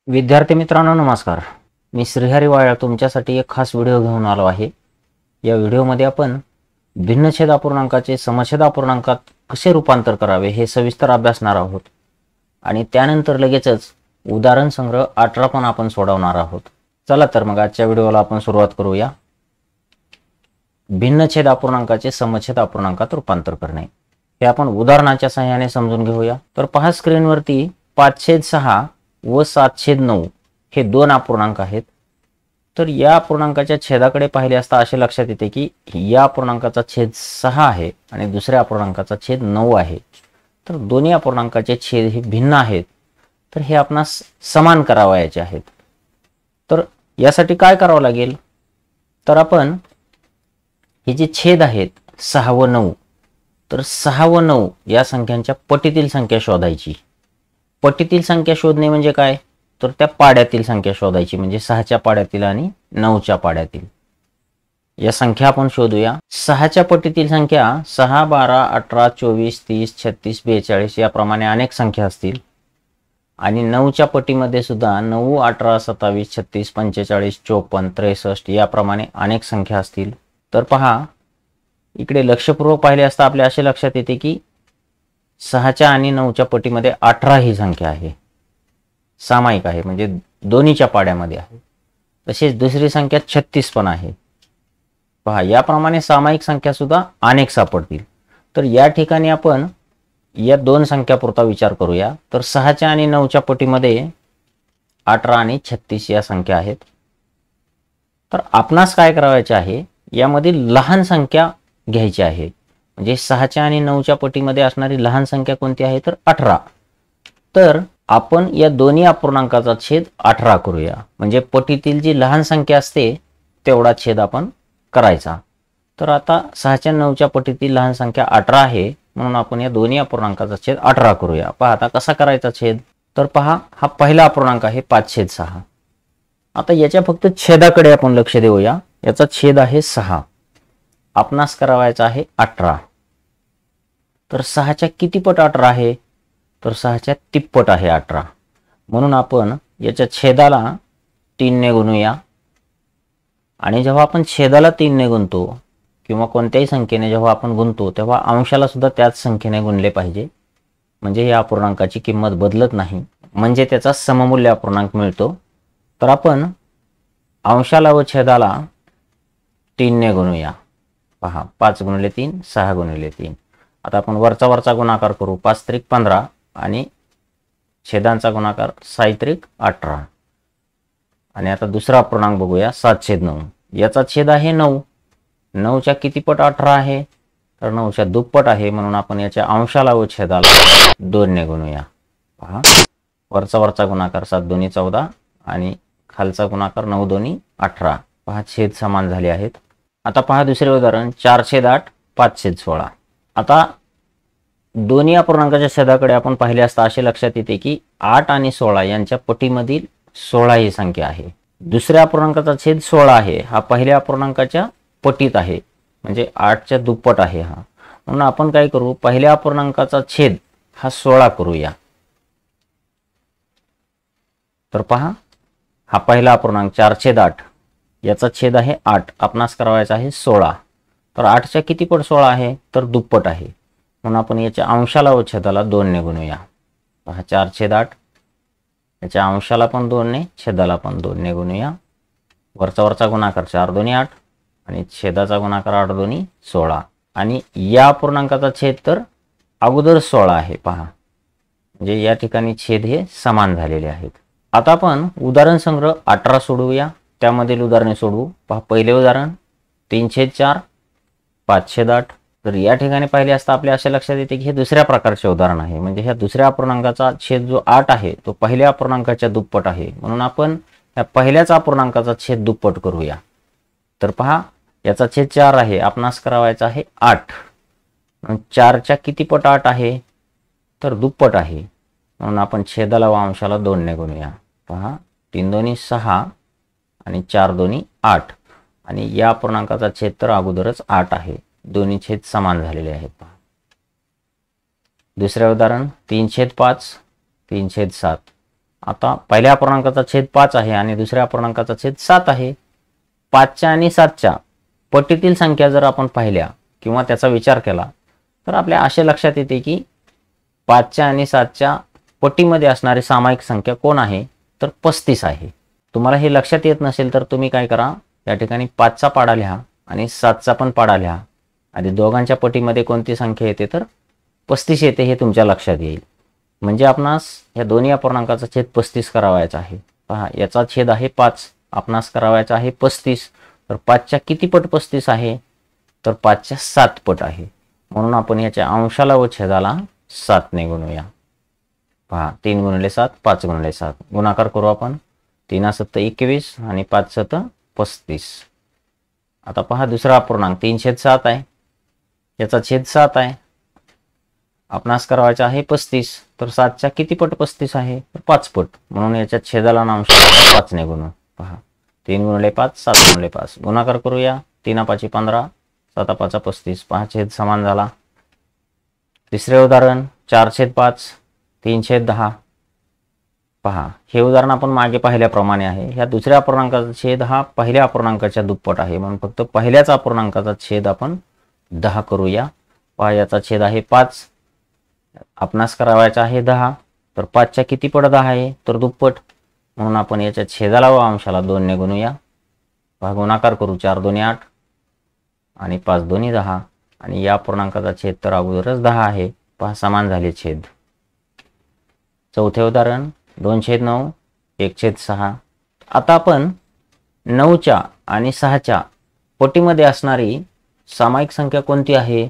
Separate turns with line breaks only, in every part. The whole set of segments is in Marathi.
विद्यार्थी मित्रांनो नमस्कार. मी श्रीहरी वाळा तुमच्यासाठी एक खास व्हिडिओ घेऊन आलो आहे. या व्हिडिओमध्ये आपण भिन्नछेद अपूर्णांकाचे समछेद अपूर्णांकात कसे रूपांतर करावे हे सविस्तर अभ्यासणार आहोत आणि त्यानंतर लगेचच उदाहरण संग्रह 18 पण आपण सोडवणार आहोत. चला तर मग आजच्या व्हिडिओला आपण सुरुवात करूया. भिन्नछेद अपूर्णांकाचे समछेद अपूर्णांकात रूपांतर करणे हे आपण उदाहरणाच्या सहाय्याने समजून घेऊया. तर पहा स्क्रीनवरती 5/6 व 7/9 हे दोन अपूर्णांक आहेत. तर या अपूर्णांकाच्या छेदाकडे पाहिले असता असे लक्षात येते की या अपूर्णांकाचा छेद 6 आहे आणि दुसऱ्या अपूर्णांकाचा छेद 9 आहे. तर दोन्ही अपूर्णांकाचे छेद हे भिन्न आहेत. तर हे आपणास समान करावयाचे आहेत. तर यासाठी काय करावं लागेल, तर आपण हे जे छेद आहेत 6 व 9, तर 6 व 9 या संख्यांच्या पटीतील संख्या शोधायची. पटीतील संख्या शोधणे म्हणजे काय, तर त्या पाड्यातील संख्या शोधायची, म्हणजे 6च्या पाड्यातील आणि 9च्या पाड्यातील या संख्या आपण शोधूया. 6च्या पटीतील संख्या 6, 12, 18, 24, 30, 36, 42 याप्रमाणे अनेक संख्या असतील आणि 9च्या पटीमध्ये सुद्धा 9, 18, 27, 36, 45, 54, 63 याप्रमाणे अनेक संख्या असतील. तर पहा इकडे लक्षपूर्वक पाहिले असता आपल्या असे लक्षात येते की 6च्या आणि 9च्या पटीमध्ये 18 ही संख्या आहे, सामायिक आहे, म्हणजे दोन्हीच्या पाड्यामध्ये आहे. तसेच दुसरी संख्या 36 पण आहे. पहा याप्रमाणे सामायिक संख्या सुद्धा अनेक सापडतील. तर या ठिकाणी आपण या दोन संख्यापुरता विचार करूया. तर 6च्या आणि 9च्या पटीमध्ये 18 आणि 36 या संख्या आहेत. तर आपणास काय करायचे आहे, यामधील लहान संख्या घ्यायची आहे. म्हणजे 6च्या आणि 9च्या पटीमध्ये असणारी लहान संख्या कोणती आहे, तर 18. तर आपण या दोन्ही अपूर्णांकाचा छेद 18 करूया. म्हणजे पटीतील जी लहान संख्या असते तेवढा छेद आपण करायचा. तर आता 6च्या 9च्या पटीतील लहान संख्या 18 आहे, म्हणून आपण या दोन्ही अपूर्णांकाचा छेद 18 करूया. पहा आता कसा करायचा छेद, तर पहा हा पहिला अपूर्णांक आहे 5/6. आता याच्या फक्त छेदाकडे आपण लक्ष देऊया. याचा छेद आहे 6, आपणास करावायचा आहे 18. तर 6च्या किती पट 18 आहे, तर 6च्या तिप्पट आहे 18. म्हणून आपण याच्या छेदाला 3 ने गुणूया. आणि जेव्हा आपण छेदाला 3 ने गुणतो किंवा कोणत्याही संख्येने जेव्हा आपण गुणतो तेव्हा अंशाला सुद्धा त्याच संख्येने गुणले पाहिजे, म्हणजे या अपूर्णांकाची किंमत बदलत नाही, म्हणजे त्याचा सममूल्य अपूर्णांक मिळतो. तर आपण अंशाला व छेदाला 3 ने गुणूया. पहा 5 × 3 6 × 3. आता आपण वरचा गुणाकार करू. 5 त्रिक 15 आणि छेदांचा गुणाकार 6 त्रिक 18. आणि आता दुसरा अपूर्णांक बघूया 7/9. याचा छेद आहे 9. 9च्या किती पट 18 आहे, तर 9च्या दुप्पट आहे, म्हणून आपण याच्या अंशाला व छेदाला 2 ने गुणूया. पहा वरचा गुणाकार 7 2 14 आणि खालचा गुणाकार 9 2 18. पहा छेद समान झाले आहेत. आता पहा दुसरे उदाहरण 4/8 5/16. आता दोन्ही अपूर्णांकाच्या छेदाकडे आपण पाहिले असता असे लक्षात येते की 8 आणि 16 यांच्या पटीमधील 16 ही संख्या आहे. दुसऱ्या अपूर्णांकाचा छेद 16 आहे, हा पहिल्या अपूर्णांकाच्या पटीत आहे, म्हणजे 8च्या दुप्पट आहे हा. म्हणून आपण काय करू, पहिल्या अपूर्णांकाचा छेद हा 16 करूया. तर पहा हा पहिला अपूर्णांक 4/8 याचा छेद आहे 8, आपणास करावायचा आहे 16. तर 8च्या किती पट 16 आहे, तर दुप्पट आहे, म्हणून आपण याच्या अंशाला व छेदाला 2 ने गुणूया. पहा 4/8 याच्या अंशाला पण 2 ने, छेदाला पण 2 ने गुणूया. वरचा गुणाकार 4 2 8 आणि छेदाचा गुणाकार 8 2 16. आणि या अपूर्णांकाचा छेद तर अगोदर 16 आहे. पहा म्हणजे या ठिकाणी छेद हे समान झालेले आहेत. आता आपण उदाहरण संग्रह 18 सोडवूया. त्यामधील उदाहरणे सोडवू. पहा पहिले उदाहरण 3/4 5/8. तर या ठिकाणी पाहिले असता आपल्या असे लक्षात येते की हे दुसऱ्या प्रकारचे उदाहरण आहे, म्हणजे ह्या दुसऱ्या अपूर्णांकाचा छेद जो 8 आहे तो पहिल्या अपूर्णांकाच्या दुप्पट आहे, म्हणून आपण या पहिल्याच अपूर्णांकाचा छेद दुप्पट करूया. तर पहा याचा छेद 4 आहे, आपणास करावायचा आहे 8. 4च्या किती पट 8 आहे, तर दुप्पट आहे, म्हणून आपण छेदाला व अंशाला 2 ने गुणूया. पहा 3 2 6 आणि 4 2 8. आणि या अपूर्णांकाचा छेद तर अगोदरच 8 आहे, दोन्ही छेद समान झालेले आहेत. पहा दुसरे उदाहरण 3/5 3/7. आता पहिल्या अपूर्णांकाचा छेद 5 आहे आणि दुसऱ्या अपूर्णांकाचा छेद 7 आहे. 5च्या आणि 7च्या पटीतील संख्या जर आपण पाहिल्या किंवा त्याचा विचार केला तर आपल्या असे लक्षात येते की 5च्या आणि 7च्या पटीमध्ये असणारी सामायिक संख्या कोण आहे, तर 35 आहे. तुम्हाला हे लक्षात येत नसेल तर तुम्ही काय करा, या ठिकाणी 5चा पाडा लिहा आणि 7चा पण पाडा लिहा आणि दोघांच्या पटीमध्ये कोणती संख्या येते तर 35 येते हे तुमच्या लक्षात येईल. म्हणजे आपणास या दोन्ही अपूर्णांकाचा छेद 35 करावायचा आहे. पहा, याचा छेद आहे 5, आपणास करावायचा आहे 35. तर 5च्या किती पट 35 आहे, तर 5च्या 7 पट आहे. म्हणून आपण याच्या अंशाला व छेदाला 7 ने गुणूया. पहा, 3 गुणिले 7 5 गुणिले 7 गुणाकार करू आपण. 3 7 21 आणि 5 7 35. आता पहा दुसरा अपूर्णांक 3/7 आहे, याचा छेद 7 आहे, आपणास करावायचा आहे 35. तर 7च्या किती पट 35 आहे, तर 5 पट. म्हणून याच्या छेदाला अंशाला 5 ने गुणू. पहा, 3 गुणिले 5 7 गुणिले 5 गुणाकार करूया. 3 5 15 7 5 35. पहा, छेद समान झाला. तिसरे उदाहरण 4/5 3/10. पहा, हे उदाहरण आपण मागे पाहिल्याप्रमाणे आहे. ह्या दुसऱ्या अपूर्णांकाचा छेद हा पहिल्या अपूर्णांकाच्या दुप्पट आहे, म्हणून फक्त पहिल्याच अपूर्णांकाचा छेद आपण 10 करूया. पहा, याचा छेद आहे 5, आपणास करावायचा आहे 10. तर 5च्या किती पट 10 आहे, तर दुप्पट. म्हणून आपण याच्या छेदाला व अंशाला 2 ने गुणूया. पहा, गुणाकार करू. 4 2 8 आणि 5 2 10 आणि या अपूर्णांकाचा छेद तर अगोदरच 10 आहे. पहा, समान झाले छेद. चौथे उदाहरण 2/9 1/6. आता आपण 9च्या आणि 6च्या पटीमध्ये असणारी सामायिक संख्या कोणती आहे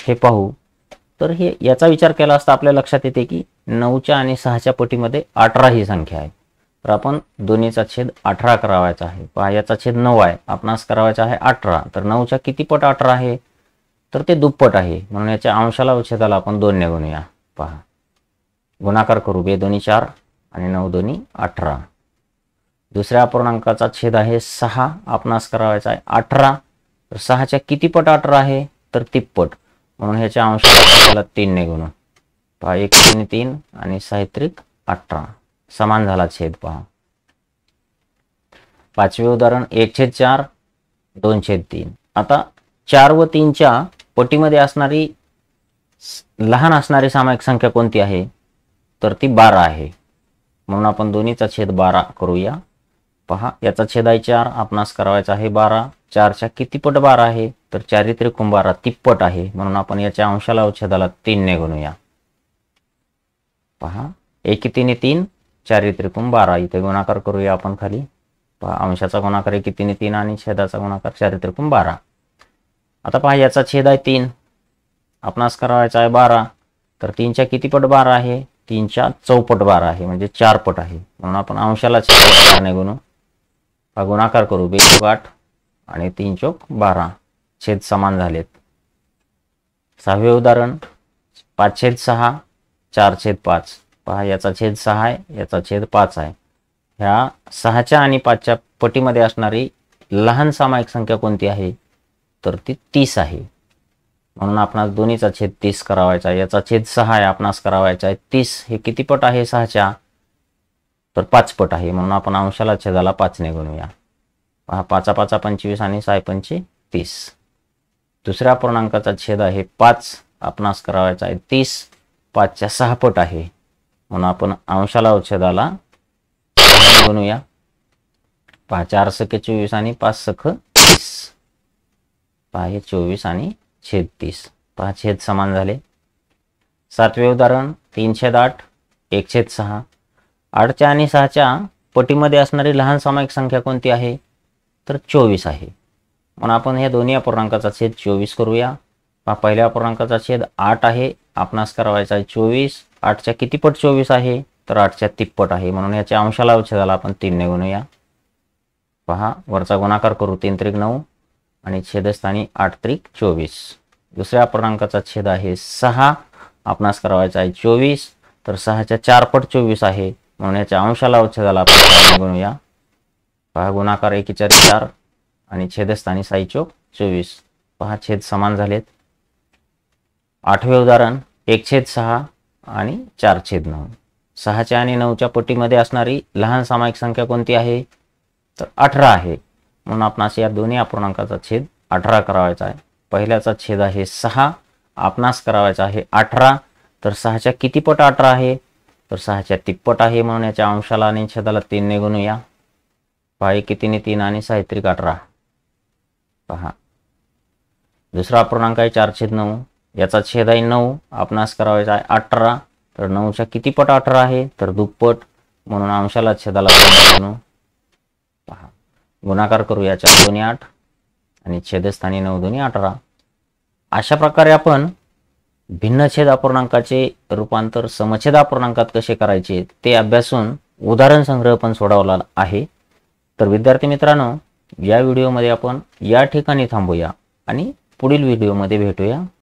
हे पाहू. तर हे याचा विचार केला असता आपल्या लक्षात येते की 9च्या आणि 6च्या पटीमध्ये 18 ही संख्या आहे. तर आपण दोन्हीचा छेद 18 करावायचा आहे. पहा, याचा छेद 9 आहे, आपणास करावायचा आहे 18. तर 9च्या किती पट 18 आहे, तर ते दुप्पट आहे. म्हणून याच्या अंशाला व छेदाला आपण 2 ने गुणूया. पहा, गुणाकार करू. 2 2 4 आणि 9 2 18. दुसऱ्या अपूर्णांकाचा छेद आहे 6, आपणास करावायचा आहे 18. तर 6च्या किती पट 18 आहे, तर तिप्पट. म्हणून ह्याच्या अंशाला 3 ने गुणू. पहा, 1 3 3 आणि 6 18 समान झाला छेद. पहा, पाचवे उदाहरण 1/4 2/3. आता 4 व 3च्या पटीमध्ये असणारी लहान असणारी सामायिक संख्या कोणती आहे, तर ती 12 आहे. म्हणून आपण दोन्हीचा छेद 12 करूया. पहा, याचा छेद आहे 4, आपणास करावायचा आहे 12. 4च्या किती पट 12 आहे, तर 4 त्रिकोण 12 तिप्पट आहे. म्हणून आपण याच्या अंशाला व छेदाला 3 ने गुणूया. पहा, 1 3 3 4 त्रिकोण 12. इथे गुणाकार करूया आपण खाली. पहा, अंशाचा गुणाकार 1 3 3 आणि छेदाचा गुणाकार 4 त्रिकोण 12. आता पहा, याचा छेद आहे 3, आपणास करावायचा आहे 12. तर 3च्या किती पट 12 आहे, 3च्या चौपट 12 आहे, म्हणजे 4 पट आहे. म्हणून आपण अंशाला छेदाला 4 ने गुणू. हा, गुणाकार करू. 2 चौक 8 आणि 3 चौक 12 छेद समान झालेत. सहावे उदाहरण 5/6 4/5. पहा, याचा छेद 6 आहे, याचा छेद 5 आहे. ह्या 6च्या आणि 5च्या पटीमध्ये असणारी लहान सामायिक संख्या कोणती आहे, तर ती 30 आहे. म्हणून आपणास दोन्हीचा छेद 30 करावायचा आहे. याचा छेद 6 आहे, आपणास करावायचा आहे 30. हे किती पट आहे 6च्या, तर 5 पट आहे. म्हणून आपण अंशाला छेदाला 5 ने गुणूया. पहा, 5 5 25 आणि 6 5 30. दुसऱ्या अपूर्णांकाचा छेद आहे 5, आपणास करावायचा आहे 30. 5च्या 6 पट आहे. म्हणून आपण अंशाला व छेदाला 6 ने गुणूया. पहा, 4 सखे 24 आणि 5 सख 30. पहा, हे 24 आणि छेद 30. पहा, छेद समान झाले. सातवे उदाहरण 3/8 1/6. 8च्या आणि 6च्या पटीमध्ये असणारी लहान सामायिक संख्या कोणती आहे, तर 24 आहे. म्हणून आपण हे दोन्ही अपूर्णांकाचा छेद 24 करूया. पहा, पहिल्या अपूर्णांकाचा छेद 8 आहे, आपणास करावायचा आहे 24. 8च्या किती पट 24 आहे, तर 8च्या तिप्पट आहे. म्हणून याच्या अंशाला व छेदाला आपण 3 ने गुणूया. पहा, वरचा गुणाकार करू. 3 त्रिक 9 आणि छेदस्थानी 8 त्रिक 24. दुसऱ्या अपूर्णांकाचा छेद आहे 6, आपणास करावायचा आहे 24. तर 6च्या 4 पट 24 आहे. म्हणून याच्या अंशाला व छेदाला आपण 4 ने गुणूया. पहा, गुणाकार 1 4 4 आणि छेदस्थानी 6 चौक 24. पहा, छेद समान झालेत. आठवे उदाहरण 1/6 आणि 4/9. 6च्या आणि 9च्या पटीमध्ये असणारी लहान सामायिक संख्या कोणती आहे? तर 18 आहे. म्हणून आपणास या दोन्ही अपूर्णांकाचा छेद 18 करावायचा आहे. पहिल्याचा छेद आहे 6, आपणास करावायचा आहे 18. तर 6च्या किती पट 18 आहे? तर 6च्या तिप्पट आहे. म्हणून याच्या अंशाला आणि छेदाला 3 ने गुणूया. पहा कितीने 3 आणि 6 18. पहा दुसरा अपूर्णांक आहे 4/9. याचा छेद आहे 9, आपणास करावायचा आहे 18. तर 9च्या किती पट 18 आहे? तर दुप्पट. म्हणून अंशाला छेदाला 2 गुणू. पहा गुणाकार करूया. 4 2 8 आणि छेदस्थानी 9 2 18. अशा प्रकारे आपण भिन्न छेद अपूर्णांकाचे रूपांतर समछेद अपूर्णांकात कसे करायचे ते अभ्यासून उदाहरण संग्रह पण सोडवला आहे. तर विद्यार्थी मित्रांनो, या व्हिडिओमध्ये आपण या ठिकाणी थांबूया आणि पुढील व्हिडिओमध्ये भेटूया.